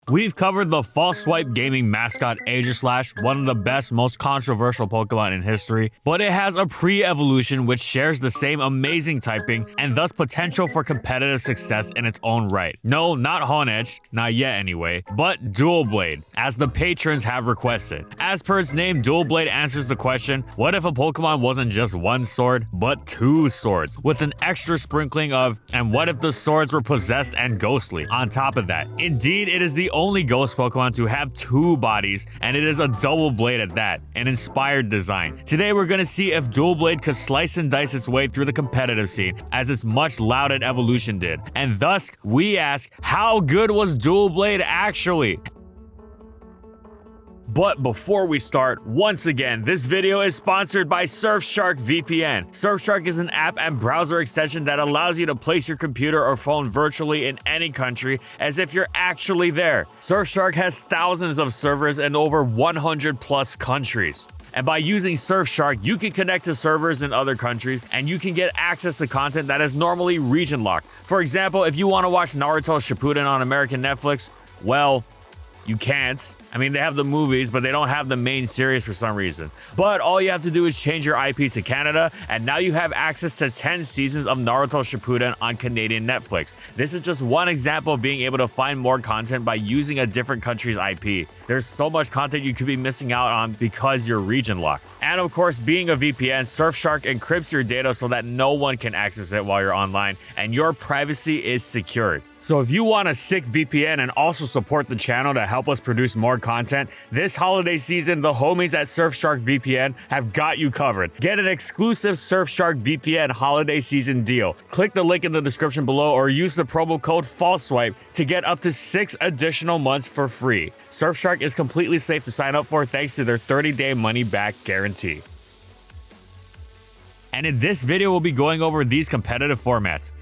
We've covered the False Swipe gaming mascot Aegislash, one of the best, most controversial Pokemon in history, but it has a pre-evolution which shares the same amazing typing and thus potential for competitive success in its own right. No, not Honedge, not yet anyway, but Doublade, as the patrons have requested. As per its name, Doublade answers the question, what if a Pokemon wasn't just one sword, but two swords, with an extra sprinkling of, and what if the swords were possessed and ghostly? On top of that, indeed it is the only ghost Pokemon to have two bodies, and it is a double blade at that, an inspired design. Today we're gonna see if Doublade could slice and dice its way through the competitive scene as its much lauded evolution did. And thus, we ask, how good was Doublade actually? But before we start, once again, this video is sponsored by Surfshark VPN. Surfshark is an app and browser extension that allows you to place your computer or phone virtually in any country as if you're actually there. Surfshark has thousands of servers in over 100 plus countries. And by using Surfshark, you can connect to servers in other countries and you can get access to content that is normally region locked. For example, if you want to watch Naruto Shippuden on American Netflix, well, you can't. I mean, they have the movies, but they don't have the main series for some reason. But all you have to do is change your IP to Canada, and now you have access to 10 seasons of Naruto Shippuden on Canadian Netflix. This is just one example of being able to find more content by using a different country's IP. There's so much content you could be missing out on because you're region locked. And of course, being a VPN, Surfshark encrypts your data so that no one can access it while you're online, and your privacy is secured. So if you want a sick VPN and also support the channel to help us produce more content, this holiday season, the homies at Surfshark VPN have got you covered. Get an exclusive Surfshark VPN holiday season deal. Click the link in the description below or use the promo code FALSESWIPE to get up to 6 additional months for free. Surfshark is completely safe to sign up for thanks to their 30-day money-back guarantee. And in this video, we'll be going over these competitive formats.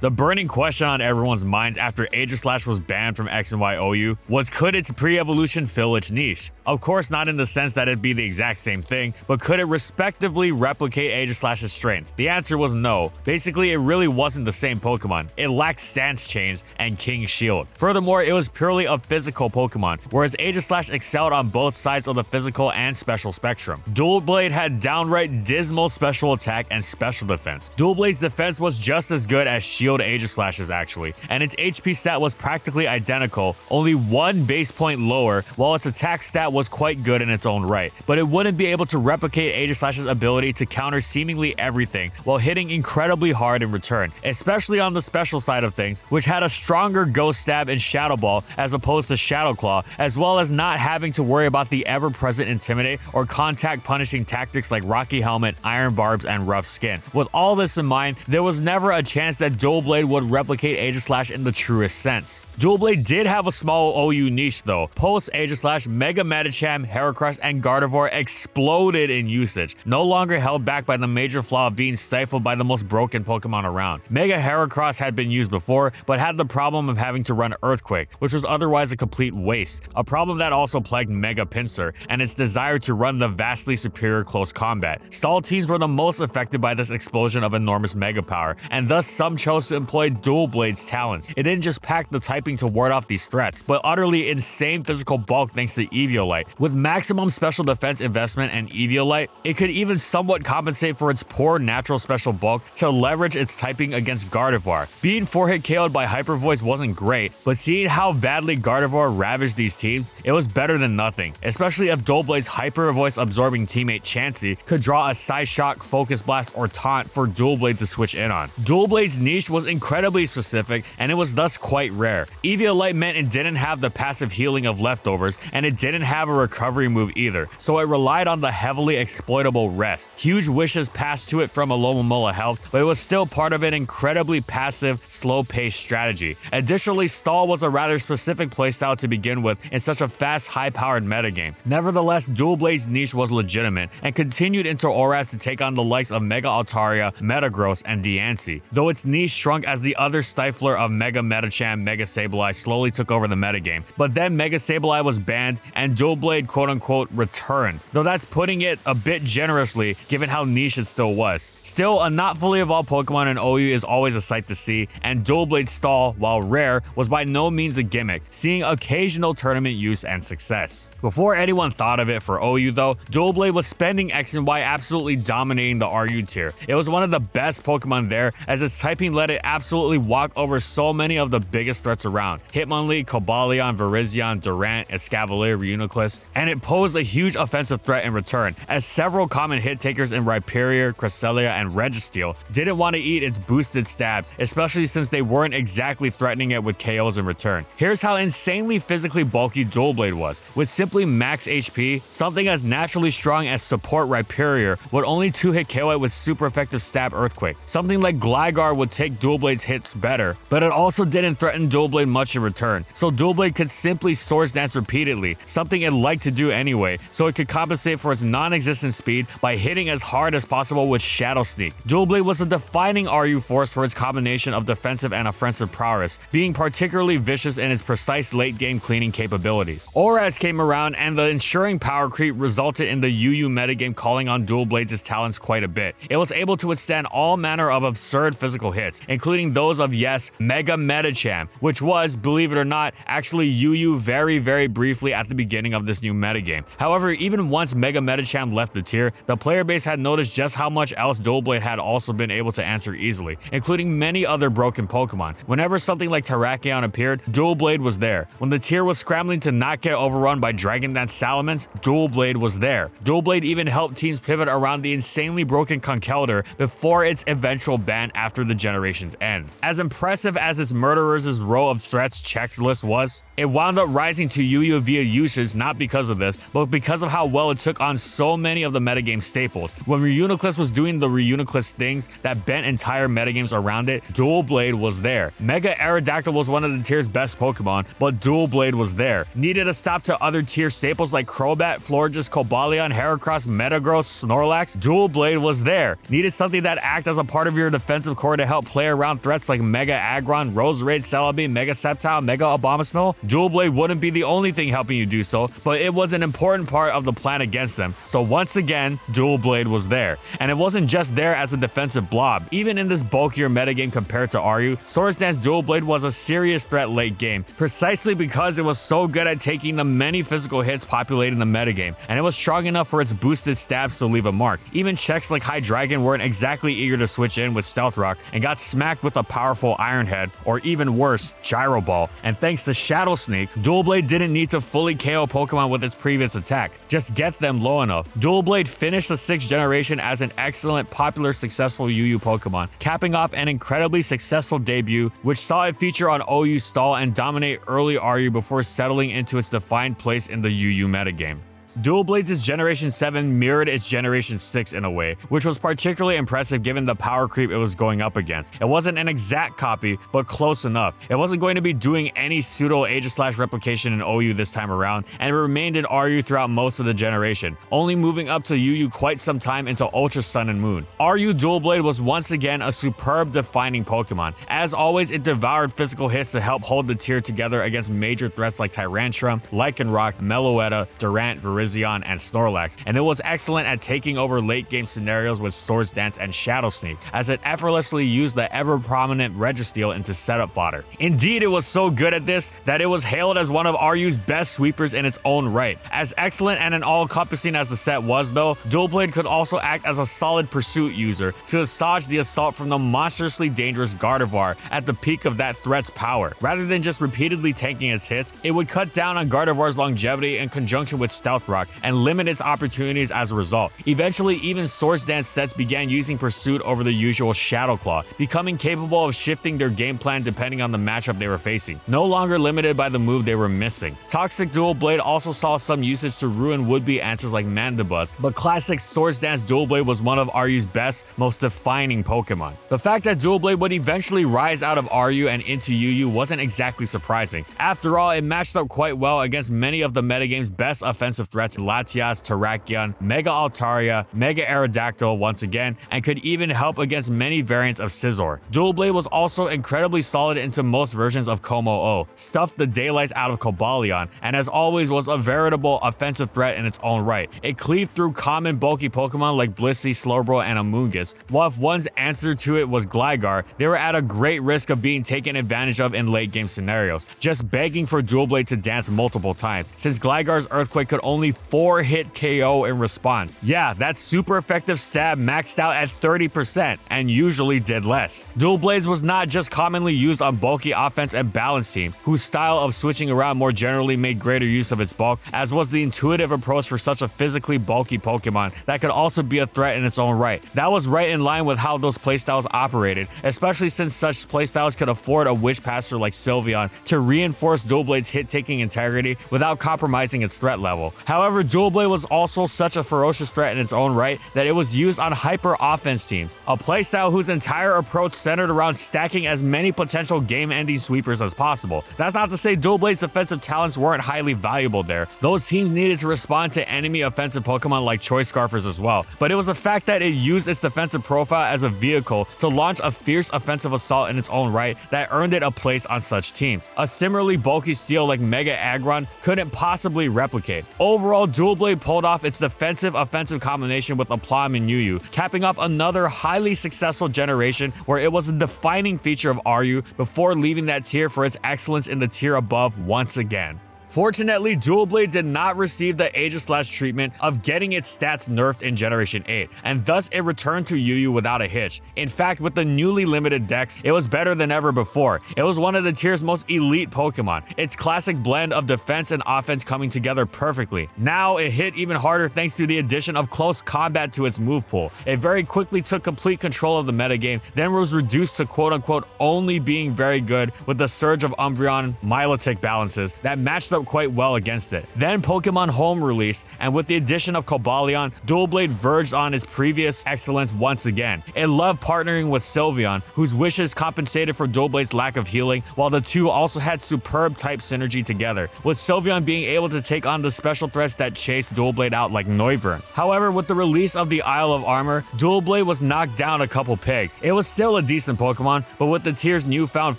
The burning question on everyone's minds after Aegislash was banned from X and Y OU was, could its pre-evolution fill its niche? Of course, not in the sense that it'd be the exact same thing, but could it respectively replicate Aegislash's strengths? The answer was no. Basically, it really wasn't the same Pokemon. It lacked Stance Chains and King Shield. Furthermore, it was purely a physical Pokemon, whereas Aegislash excelled on both sides of the physical and special spectrum. Doublade had downright dismal special attack and special defense. Doublade's defense was just as good as Shield Aegislash's actually, and its HP stat was practically identical, only one base point lower, while its attack stat was quite good in its own right. But it wouldn't be able to replicate Aegislash's ability to counter seemingly everything while hitting incredibly hard in return, especially on the special side of things, which had a stronger Ghost Stab and Shadow Ball as opposed to Shadow Claw, as well as not having to worry about the ever-present Intimidate or contact punishing tactics like Rocky Helmet, Iron Barbs, and Rough Skin. With all this in mind, there was never a chance that Doublade would replicate Aegislash in the truest sense. Doublade did have a small OU niche though. Post Aegislash, Mega Medicham, Heracross, and Gardevoir exploded in usage, no longer held back by the major flaw of being stifled by the most broken Pokemon around. Mega Heracross had been used before, but had the problem of having to run Earthquake, which was otherwise a complete waste, a problem that also plagued Mega Pinsir and its desire to run the vastly superior close combat. Stall teams were the most affected by this explosion of enormous Mega power, and thus some chose to employ Doublade's talents. It didn't just pack the typing to ward off these threats, but utterly insane physical bulk thanks to Eviolite. With maximum special defense investment and Eviolite, it could even somewhat compensate for its poor natural special bulk to leverage its typing against Gardevoir. Being 4-hit KO'd by Hyper Voice wasn't great, but seeing how badly Gardevoir ravaged these teams, it was better than nothing, especially if Doublade's Hyper Voice absorbing teammate Chansey could draw a Psyshock, Focus Blast, or Taunt for Doublade to switch in on. Doublade's niche was incredibly specific, and it was thus quite rare. Eviolite meant it didn't have the passive healing of leftovers, and it didn't have a recovery move either, so it relied on the heavily exploitable rest. Huge wishes passed to it from Alomomola health, but it was still part of an incredibly passive, slow-paced strategy. Additionally, Stall was a rather specific playstyle to begin with in such a fast, high-powered metagame. Nevertheless, Doublade's niche was legitimate, and continued into Oras to take on the likes of Mega Altaria, Metagross, and Diancie, though its niche shrunk as the other stifler of Mega Medicham, Mega Sableye, slowly took over the metagame. But then Mega Sableye was banned and Doublade quote-unquote returned, though that's putting it a bit generously given how niche it still was. Still, a not fully evolved Pokemon in OU is always a sight to see, and Doublade's stall, while rare, was by no means a gimmick, seeing occasional tournament use and success. Before anyone thought of it for OU though, Doublade was spending X and Y absolutely dominating the RU tier. It was one of the best Pokemon there, as its typing let it absolutely walk over so many of the biggest threats around: Hitmonlee, Cobalion, Virizion, Durant, Escavalier, Reuniclus, and it posed a huge offensive threat in return, as several common hit takers in Rhyperior, Cresselia, and Registeel didn't want to eat its boosted stabs, especially since they weren't exactly threatening it with KOs in return. Here's how insanely physically bulky Doublade was. With simply max HP, something as naturally strong as support Rhyperior would only 2-hit KO it with super effective stab Earthquake. Something like Gligar would take Doublade's hits better, but it also didn't threaten Doublade much in return, so Doublade could simply Swords Dance repeatedly, something it liked to do anyway, so it could compensate for its non-existent speed by hitting as hard as possible with Shadow Sneak. Doublade was a defining RU force for its combination of defensive and offensive prowess, being particularly vicious in its precise late-game cleaning capabilities. Auras came around and the ensuring power creep resulted in the UU metagame calling on Doublade's talents quite a bit. It was able to withstand all manner of absurd physical hits, including those of, yes, Mega Medicham, which was, believe it or not, actually UU very briefly at the beginning of this new metagame. However, even once Mega Medicham left the tier, the player base had noticed just how much else Doublade had also been able to answer easily, including many other broken Pokemon. Whenever something like Terrakion appeared, Doublade was there. When the tier was scrambling to not get overrun by Dragon Dance Salamence, Doublade was there. Doublade even helped teams pivot around the insanely broken Conkeldurr before its eventual ban after the generation's end. As impressive as its murderers' row of threats checklist was, it wound up rising to UU via usage not because of this, but because of how well it took on so many of the metagame staples. When Reuniclus was doing the Reuniclus things that bent entire metagames around it, Doublade was there. Mega Aerodactyl was one of the tier's best Pokemon, but Doublade was there. Needed a stop to other tier staples like Crobat, Florges, Cobalion, Heracross, Metagross, Snorlax, Doublade was there. Needed something that act as a part of your defensive core to help play around threats like Mega Aggron, Roserade, Celebi, Mega Sceptile, Mega Abomasnow. Doublade wouldn't be the only thing helping you do so, but it was an important part of the plan against them. So once again, Doublade was there. And it wasn't just there as a defensive blob. Even in this bulkier metagame compared to RU, Swords Dance Doublade was a serious threat late game, precisely because it was so good at taking the many physical hits populating the metagame, and it was strong enough for its boosted stabs to leave a mark. Even checks like Hydreigon weren't exactly eager to switch in with Stealth Rock and got smacked with a powerful Iron Head, or even worse, Gyro Ball. And thanks to Shadow Sneak, Doublade didn't need to fully KO Pokemon with its previous attack, just get them low enough. Doublade finished the 6th generation as an excellent, popular, successful UU Pokemon, capping off an incredibly successful debut, which saw it feature on OU stall and dominate early RU before settling into its defined place in the UU metagame. Doublade's Generation 7 mirrored its Generation 6 in a way, which was particularly impressive given the power creep it was going up against. It wasn't an exact copy, but close enough. It wasn't going to be doing any pseudo Aegislash replication in OU this time around, and it remained in RU throughout most of the generation, only moving up to UU quite some time into Ultra Sun and Moon. RU Doublade was once again a superb defining Pokemon. As always, it devoured physical hits to help hold the tier together against major threats like Tyrantrum, Lycanroc, Meloetta, Durant, Virizion, and Snorlax, and it was excellent at taking over late game scenarios with Swords Dance and Shadow Sneak, as it effortlessly used the ever-prominent Registeel into setup fodder. Indeed, it was so good at this that it was hailed as one of RU's best sweepers in its own right. As excellent and all-encompassing as the set was though, Doublade could also act as a solid pursuit user to assuage the assault from the monstrously dangerous Gardevoir at the peak of that threat's power. Rather than just repeatedly tanking its hits, it would cut down on Gardevoir's longevity in conjunction with Stealth Rock and limit its opportunities as a result. Eventually, even Swords Dance sets began using Pursuit over the usual Shadow Claw, becoming capable of shifting their game plan depending on the matchup they were facing, no longer limited by the move they were missing. Toxic Doublade also saw some usage to ruin would-be answers like Mandibuzz, but classic Swords Dance Doublade was one of RU's best, most defining Pokemon. The fact that Doublade would eventually rise out of RU and into UU wasn't exactly surprising. After all, it matched up quite well against many of the metagame's best offensive threats threats Latias, Terrakion, Mega Altaria, Mega Aerodactyl once again, and could even help against many variants of Scizor. Doublade was also incredibly solid into most versions of Como-O, stuffed the daylights out of Cobalion, and as always was a veritable offensive threat in its own right. It cleaved through common bulky Pokemon like Blissey, Slowbro, and Amoonguss, while if one's answer to it was Gligar, they were at a great risk of being taken advantage of in late game scenarios, just begging for Doublade to dance multiple times, since Gligar's Earthquake could only 4-hit KO in response. Yeah, that super effective stab maxed out at 30% and usually did less. Doublades was not just commonly used on bulky offense and balance teams, whose style of switching around more generally made greater use of its bulk, as was the intuitive approach for such a physically bulky Pokemon that could also be a threat in its own right. That was right in line with how those playstyles operated, especially since such playstyles could afford a Wishpasser like Sylveon to reinforce Doublade's hit-taking integrity without compromising its threat level. However, Doublade was also such a ferocious threat in its own right that it was used on hyper offense teams, a playstyle whose entire approach centered around stacking as many potential game-ending sweepers as possible. That's not to say Doublade's defensive talents weren't highly valuable there. Those teams needed to respond to enemy offensive Pokemon like Choice Scarfers as well, but it was a fact that it used its defensive profile as a vehicle to launch a fierce offensive assault in its own right that earned it a place on such teams. A similarly bulky steel like Mega Aggron couldn't possibly replicate. Overall, Doublade pulled off its defensive-offensive combination with Aplomb and UU, capping off another highly successful generation where it was a defining feature of RU before leaving that tier for its excellence in the tier above once again. Fortunately, Doublade did not receive the Aegislash treatment of getting its stats nerfed in Generation 8, and thus it returned to UU without a hitch. In fact, with the newly limited dex, it was better than ever before. It was one of the tier's most elite Pokemon, its classic blend of defense and offense coming together perfectly. Now, it hit even harder thanks to the addition of close combat to its move pool. It very quickly took complete control of the metagame, then was reduced to quote-unquote only being very good with the surge of Umbreon Milotic balances that matched up quite well against it. Then Pokemon Home released, and with the addition of Cobalion, Doublade verged on its previous excellence once again. It loved partnering with Sylveon, whose wishes compensated for Doublade's lack of healing, while the two also had superb type synergy together, with Sylveon being able to take on the special threats that chased Doublade out like Noivern. However, with the release of the Isle of Armor, Doublade was knocked down a couple pegs. It was still a decent Pokemon, but with the tier's newfound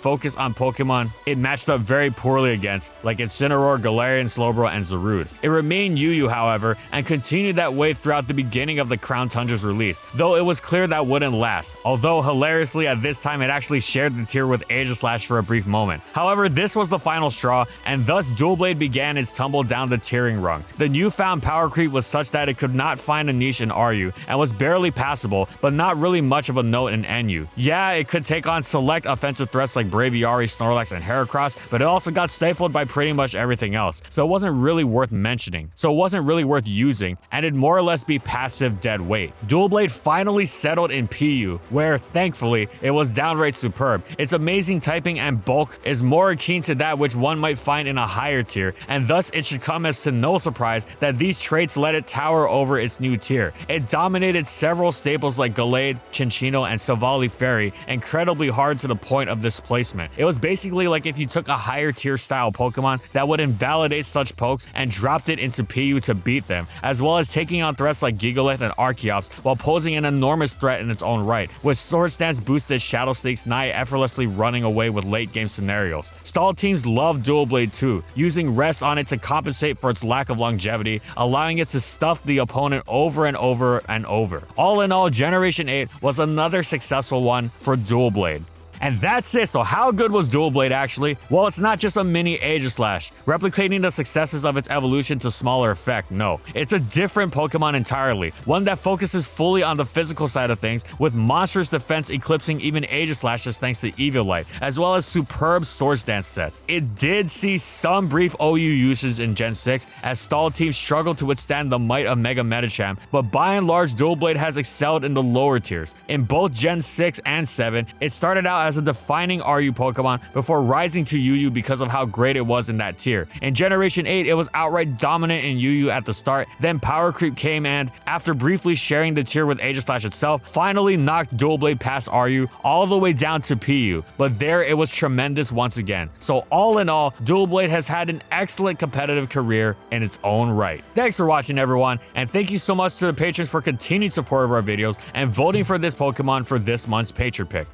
focus on Pokemon, it matched up very poorly against, like Incineroar, Galarian, Slowbro, and Zarude. It remained UU, however, and continued that way throughout the beginning of the Crown Tundra's release, though it was clear that wouldn't last, although hilariously at this time it actually shared the tier with Aegislash for a brief moment. However, this was the final straw, and thus Doublade began its tumble down the tiering rung. The newfound power creep was such that it could not find a niche in RU, and was barely passable, but not really much of a note in NU. Yeah, it could take on select offensive threats like Braviary, Snorlax, and Heracross, but it also got stifled by pretty much everything else, so it wasn't really worth mentioning, so it wasn't really worth using, and it'd more or less be passive dead weight. Doublade finally settled in PU, where, thankfully, it was downright superb. Its amazing typing and bulk is more akin to that which one might find in a higher tier, and thus it should come as to no surprise that these traits let it tower over its new tier. It dominated several staples like Gallade, Cinccino, and Silvally Fairy incredibly hard to the point of displacement. It was basically like if you took a higher tier style Pokemon that would invalidate such pokes and dropped it into PU to beat them, as well as taking on threats like Gigalith and Archeops while posing an enormous threat in its own right, with Swords Dance boosted Shadow Sneaks nigh effortlessly running away with late game scenarios. Stall teams love Doublade too, using rest on it to compensate for its lack of longevity, allowing it to stuff the opponent over and over and over. All in all, Generation 8 was another successful one for Doublade. And that's it. So how good was Doublade actually? Well, it's not just a mini Aegislash, replicating the successes of its evolution to smaller effect. No, it's a different Pokemon entirely, one that focuses fully on the physical side of things, with monstrous defense eclipsing even Aegislashes thanks to Eviolite, as well as superb Swords Dance sets. It did see some brief OU usage in Gen 6, as stall teams struggled to withstand the might of Mega Medicham, but by and large, Doublade has excelled in the lower tiers. In both Gen 6 and 7, it started out as as a defining RU Pokemon before rising to UU because of how great it was in that tier. In Generation 8, it was outright dominant in UU at the start, then Power Creep came and, after briefly sharing the tier with Aegislash itself, finally knocked Doublade past RU all the way down to PU, but there it was tremendous once again. So all in all, Doublade has had an excellent competitive career in its own right. Thanks for watching, everyone, and thank you so much to the patrons for continued support of our videos and voting for this Pokemon for this month's Patron Pick.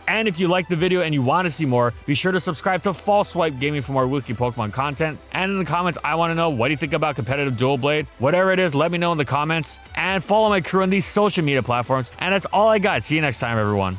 And if you liked the video and you want to see more, be sure to subscribe to False Swipe Gaming for more Wiki Pokemon content. And in the comments, I want to know, what do you think about competitive Doublade? Whatever it is, let me know in the comments. And follow my crew on these social media platforms. And that's all I got. See you next time, everyone.